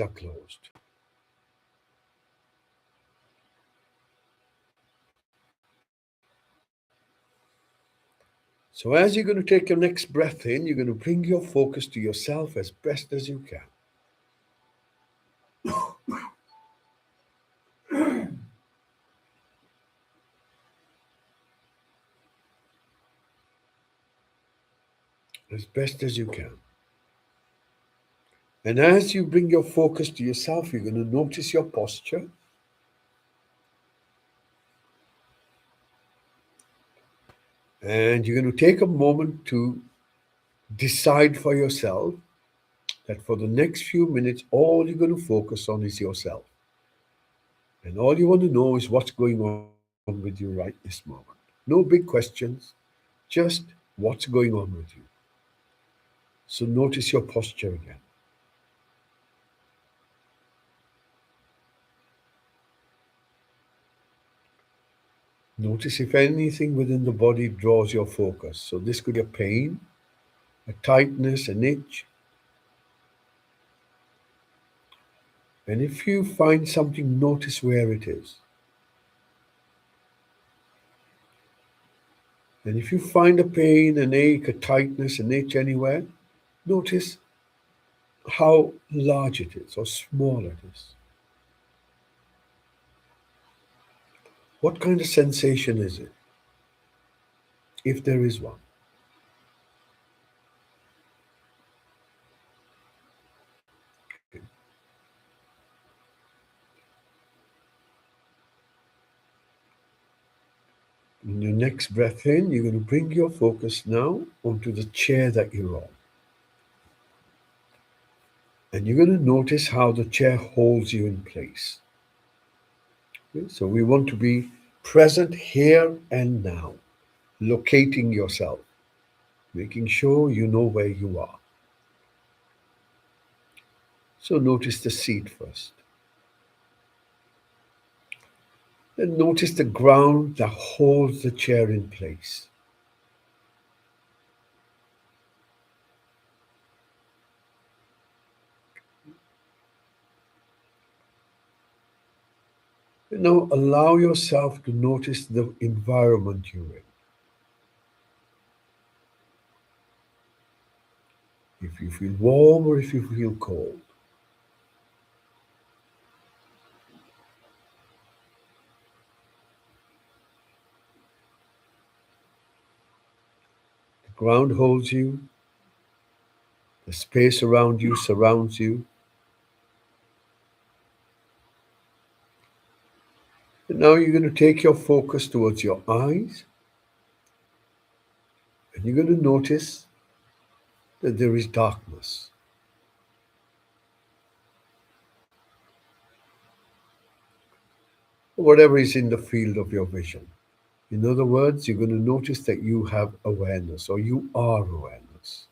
are closed. So as you're going to take your next breath in, you're going to bring your focus to yourself as best as you can. As best as you can. And as you bring your focus to yourself, you're going to notice your posture. And you're going to take a moment to decide for yourself that for the next few minutes, all you're going to focus on is yourself. And all you want to know is what's going on with you right this moment. No big questions, just what's going on with you. So notice your posture again. Notice if anything within the body draws your focus. So this could be a pain, a tightness, an itch. And if you find something, notice where it is. And if you find a pain, an ache, a tightness, an itch anywhere, notice how large it is or small it is. What kind of sensation is it, if there is one? In your next breath in, you're going to bring your focus now onto the chair that you're on. And you're going to notice how the chair holds you in place. Okay? So we want to be present here and now, locating yourself, making sure you know where you are. So notice the seat first. Then notice the ground that holds the chair in place. And now allow yourself to notice the environment you're in. If you feel warm or if you feel cold. The ground holds you, the space around you surrounds you. And now you're going to take your focus towards your eyes, and you're going to notice that there is darkness. Whatever is in the field of your vision. In other words, you're going to notice that you have awareness or you are awareness.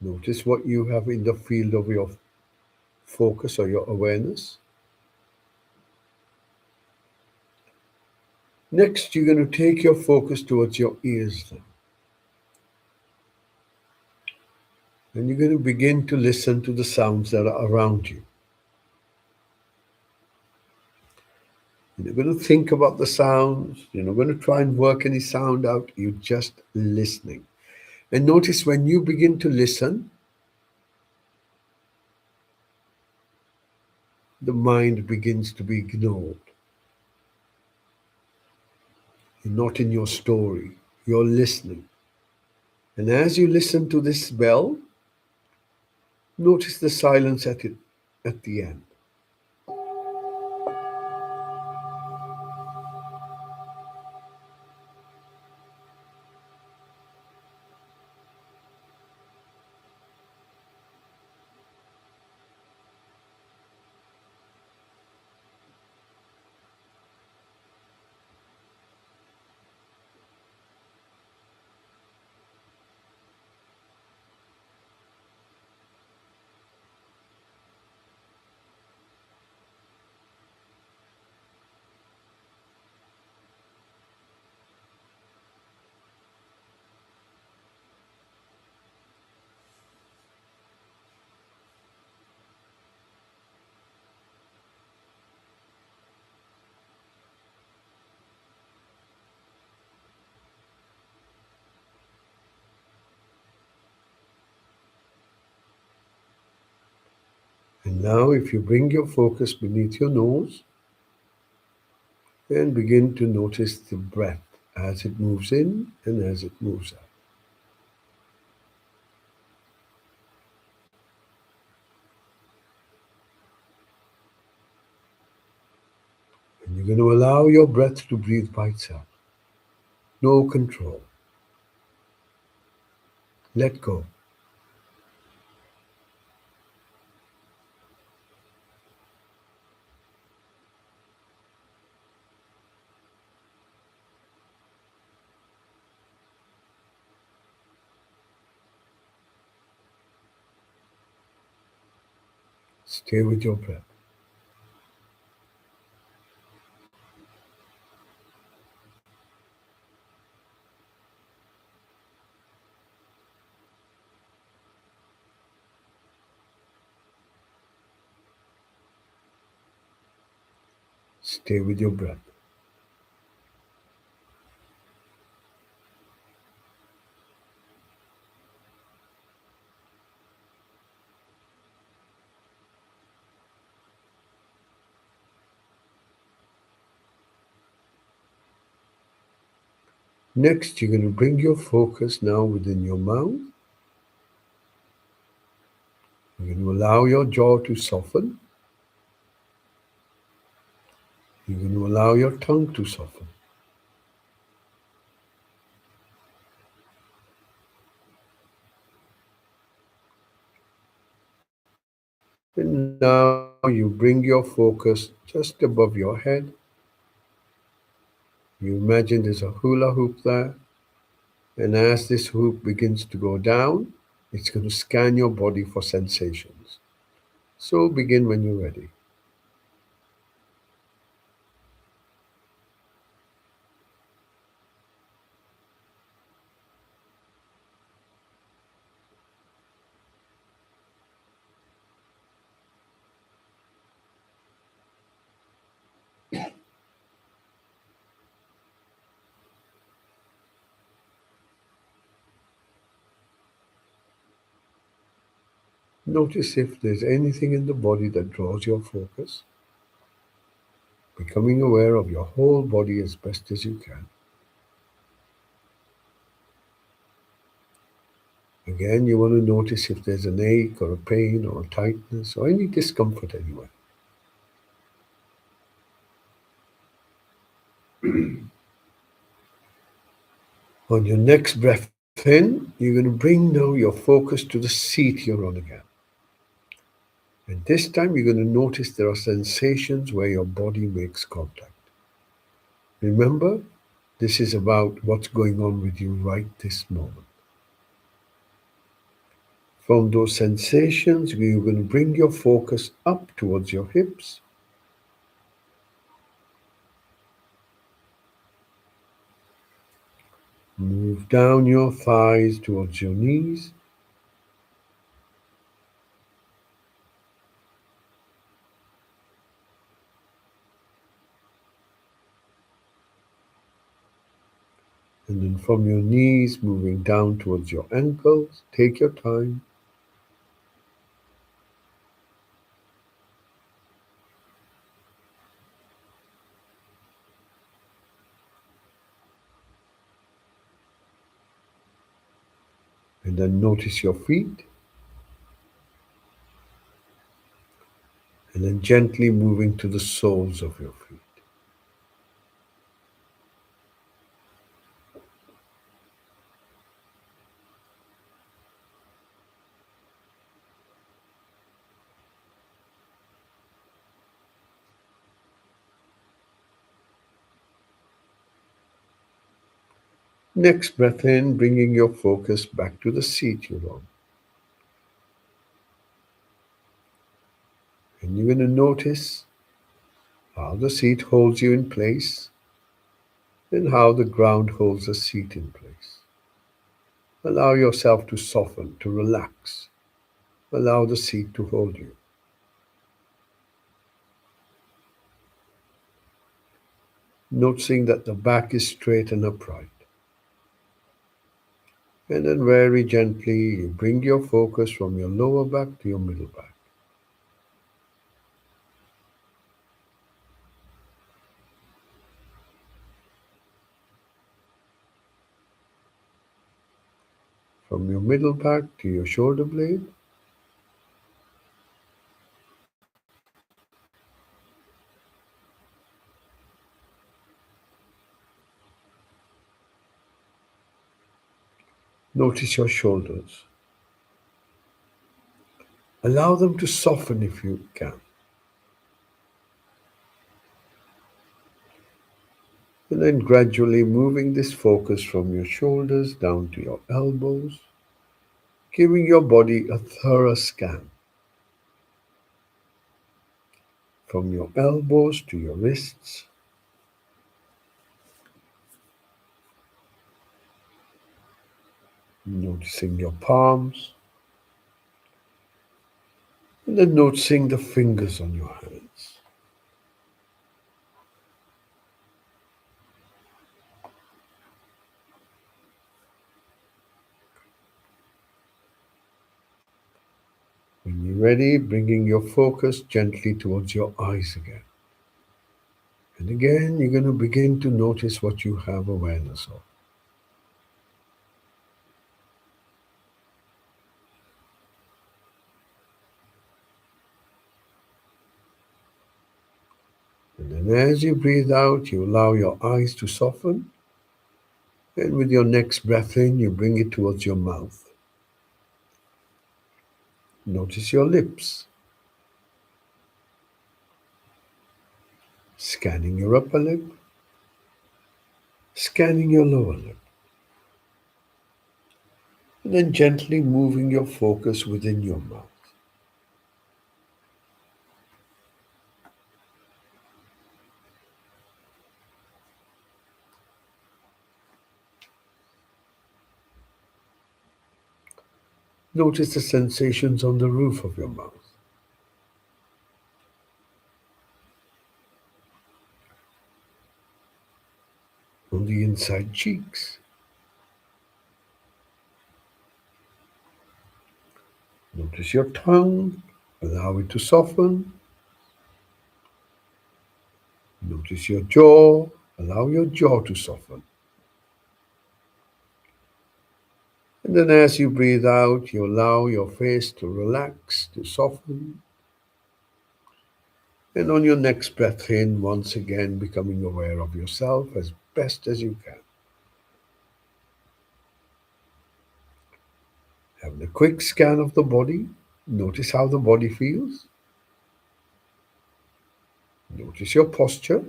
Notice what you have in the field of your focus or your awareness. Next, you're going to take your focus towards your ears then. And you're going to begin to listen to the sounds that are around you. You're going to think about the sounds. You're not going to try and work any sound out. You're just listening. And notice when you begin to listen, the mind begins to be ignored. You're not in your story. You're listening. And as you listen to this bell, notice the silence at the end. And now, if you bring your focus beneath your nose and begin to notice the breath as it moves in and as it moves out. And you're going to allow your breath to breathe by itself. No control. Let go. Stay with your breath. Stay with your breath. Next, you're going to bring your focus now within your mouth. You're going to allow your jaw to soften. You're going to allow your tongue to soften. And now you bring your focus just above your head. You imagine there's a hula hoop there. And as this hoop begins to go down, it's going to scan your body for sensations. So begin when you're ready. Notice if there's anything in the body that draws your focus, becoming aware of your whole body as best as you can. Again, you want to notice if there's an ache or a pain or a tightness or any discomfort anywhere. On your next breath in, you're going to bring now your focus to the seat you're on again. And this time you're going to notice there are sensations where your body makes contact. Remember, this is about what's going on with you right this moment. From those sensations, you're going to bring your focus up towards your hips. Move down your thighs towards your knees. And then from your knees, moving down towards your ankles. Take your time. And then notice your feet. And then gently moving to the soles of your feet. Next breath in, bringing your focus back to the seat you're on. And you're going to notice how the seat holds you in place and how the ground holds the seat in place. Allow yourself to soften, to relax. Allow the seat to hold you. Noticing that the back is straight and upright. And then very gently, you bring your focus from your lower back to your middle back. From your middle back to your shoulder blade. Notice your shoulders. Allow them to soften if you can. And then gradually moving this focus from your shoulders down to your elbows, giving your body a thorough scan. From your elbows to your wrists, noticing your palms, and then noticing the fingers on your hands. When you're ready, bringing your focus gently towards your eyes again. And again, you're going to begin to notice what you have awareness of. And then as you breathe out, you allow your eyes to soften. And with your next breath in, you bring it towards your mouth. Notice your lips, scanning your upper lip, scanning your lower lip, and then gently moving your focus within your mouth. Notice the sensations on the roof of your mouth, on the inside cheeks. Notice your tongue, allow it to soften. Notice your jaw, allow your jaw to soften. And then as you breathe out, you allow your face to relax, to soften. And on your next breath in, once again becoming aware of yourself as best as you can. Having a quick scan of the body, notice how the body feels. Notice your posture.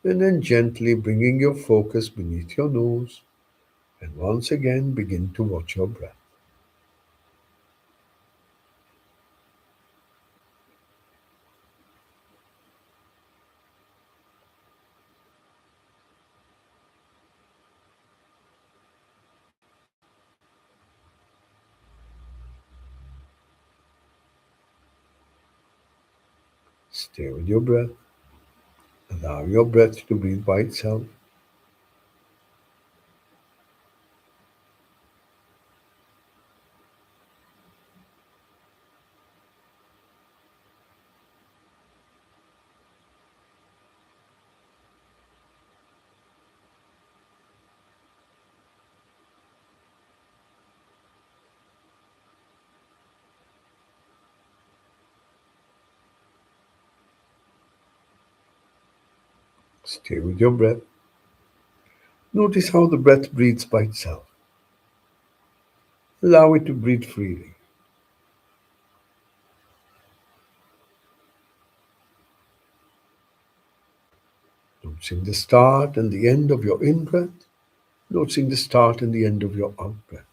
And then gently bringing your focus beneath your nose. And once again, begin to watch your breath. Stay with your breath. Allow your breath to breathe by itself. Stay with your breath. Notice how the breath breathes by itself. Allow it to breathe freely. Noticing the start and the end of your in breath. Noticing the start and the end of your out breath.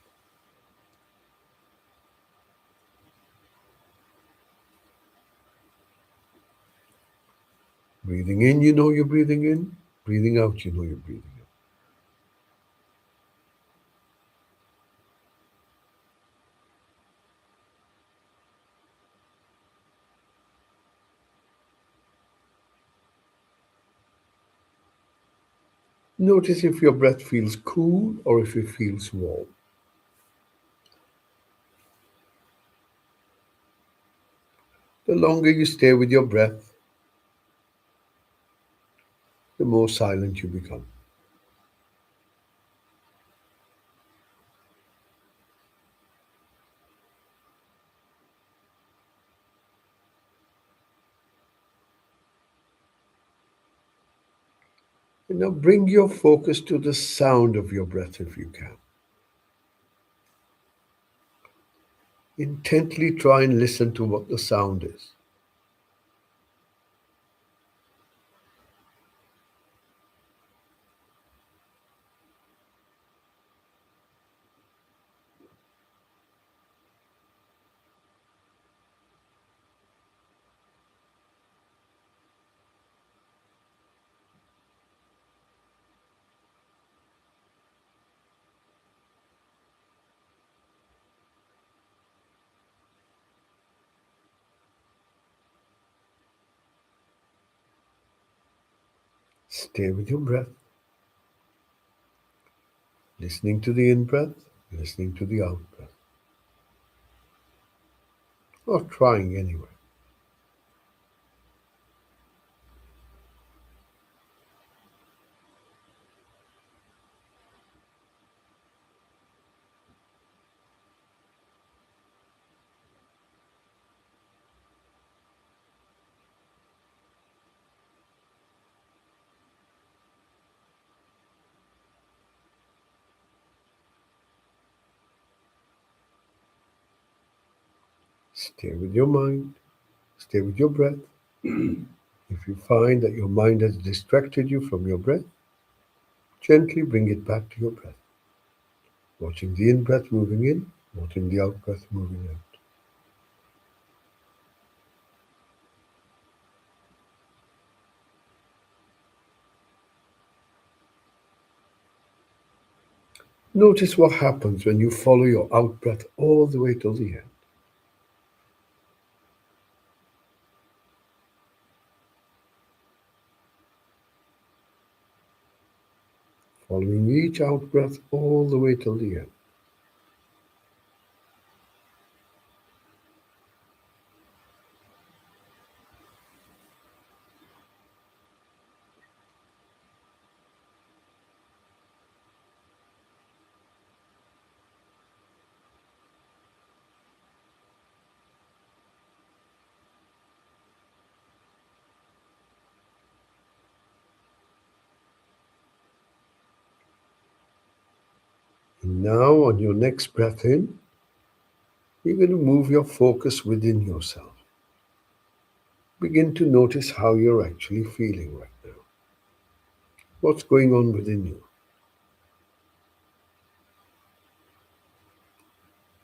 Breathing in, you know you're breathing in. Breathing out, you know you're breathing out. Notice if your breath feels cool or if it feels warm. The longer you stay with your breath, the more silent you become. And now bring your focus to the sound of your breath if you can. Intently try and listen to what the sound is. Stay with your breath, listening to the in breath, listening to the out breath, or trying anyway. Stay with your mind, stay with your breath. If you find that your mind has distracted you from your breath, gently bring it back to your breath, watching the in breath moving in, watching the out breath moving out. Notice what happens when you follow your out breath all the way till the end. Following each out breath all the way till the end. And now, on your next breath in, you're going to move your focus within yourself. Begin to notice how you're actually feeling right now. What's going on within you?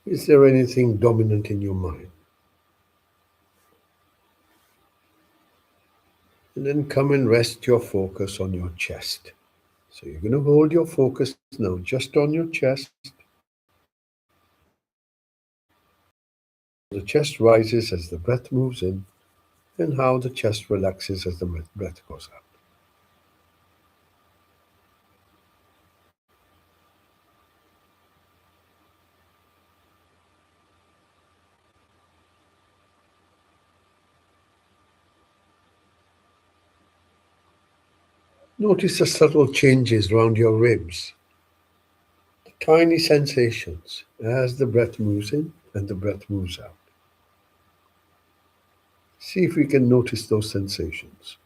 Is there anything dominant in your mind? And then come and rest your focus on your chest. So you're going to hold your focus now just on your chest. The chest rises as the breath moves in, and how the chest relaxes as the breath goes out. Notice the subtle changes around your ribs, tiny sensations as the breath moves in and the breath moves out. See if we can notice those sensations.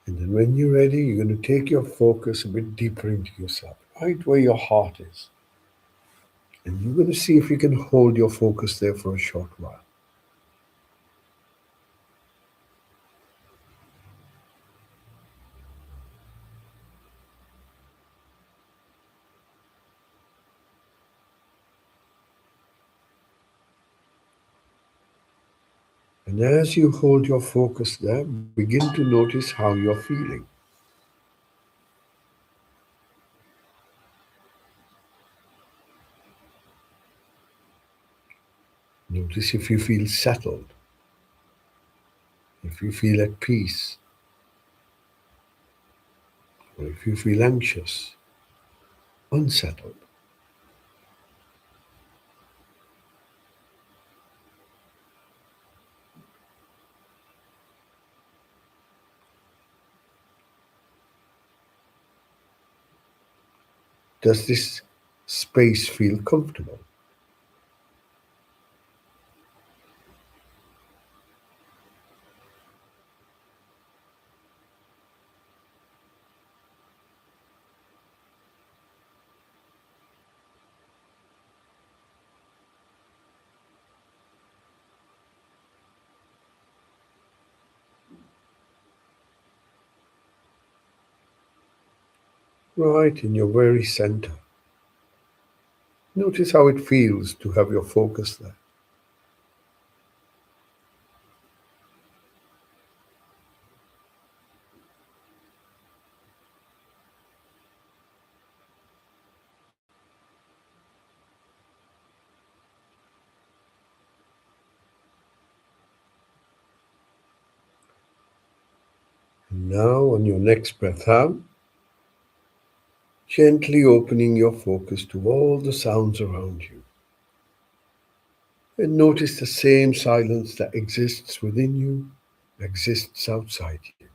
And then when you're ready, you're going to take your focus a bit deeper into yourself, right where your heart is. And you're going to see if you can hold your focus there for a short while. And as you hold your focus there, begin to notice how you're feeling. Notice if you feel settled, if you feel at peace, or if you feel anxious, unsettled, does this space feel comfortable? Right in your very center. Notice how it feels to have your focus there. And now, on your next breath out, gently opening your focus to all the sounds around you. And notice the same silence that exists within you exists outside you.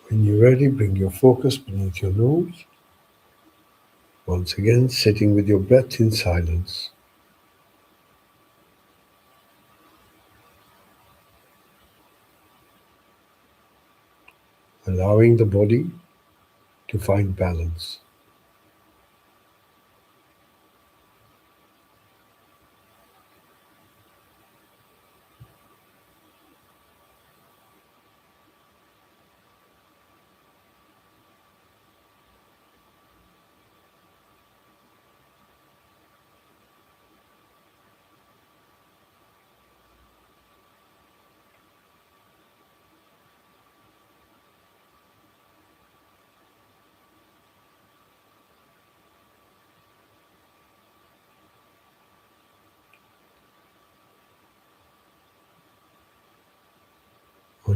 When you're ready, bring your focus beneath your nose. Once again, sitting with your breath in silence, allowing the body to find balance.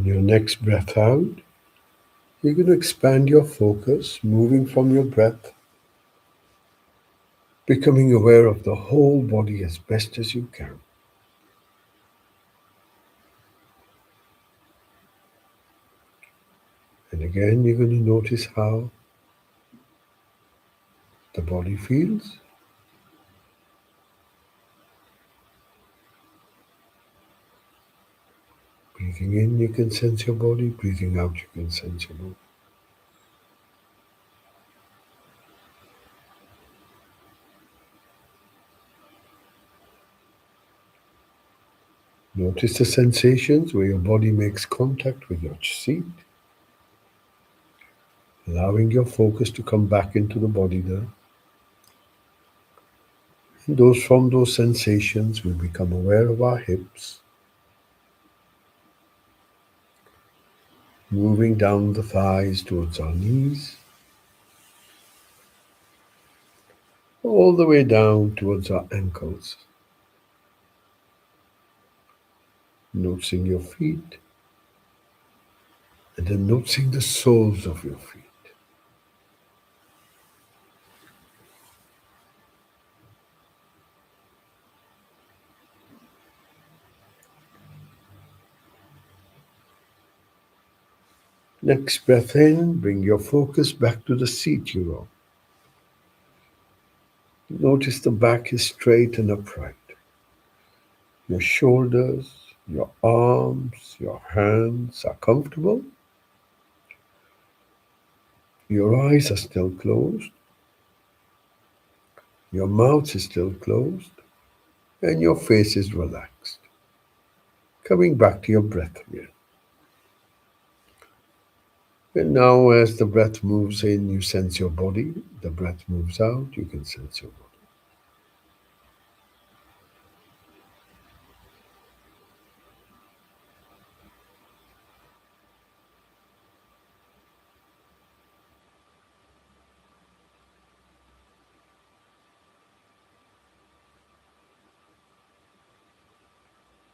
On your next breath out, you're going to expand your focus, moving from your breath, becoming aware of the whole body as best as you can. And again, you're going to notice how the body feels. Breathing in, you can sense your body. Breathing out, you can sense your body. Notice the sensations where your body makes contact with your seat, allowing your focus to come back into the body now. And from those sensations, we become aware of our hips, moving down the thighs towards our knees, all the way down towards our ankles. Noticing your feet, and then noticing the soles of your feet. Next breath in, bring your focus back to the seat you're on. Notice the back is straight and upright. Your shoulders, your arms, your hands are comfortable. Your eyes are still closed. Your mouth is still closed. And your face is relaxed. Coming back to your breath again. And now as the breath moves in, you sense your body. The breath moves out, you can sense your body.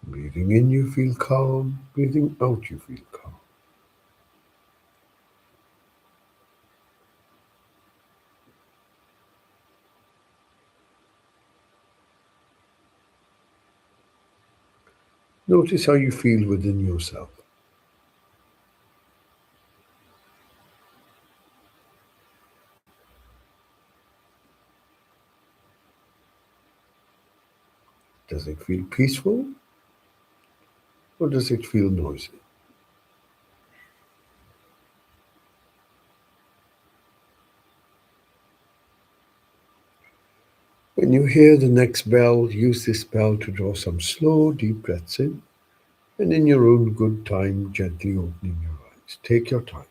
Breathing in, you feel calm. Breathing out, you feel calm. Notice how you feel within yourself. Does it feel peaceful or does it feel noisy? When you hear the next bell, use this bell to draw some slow, deep breaths in, and in your own good time, gently opening your eyes. Take your time.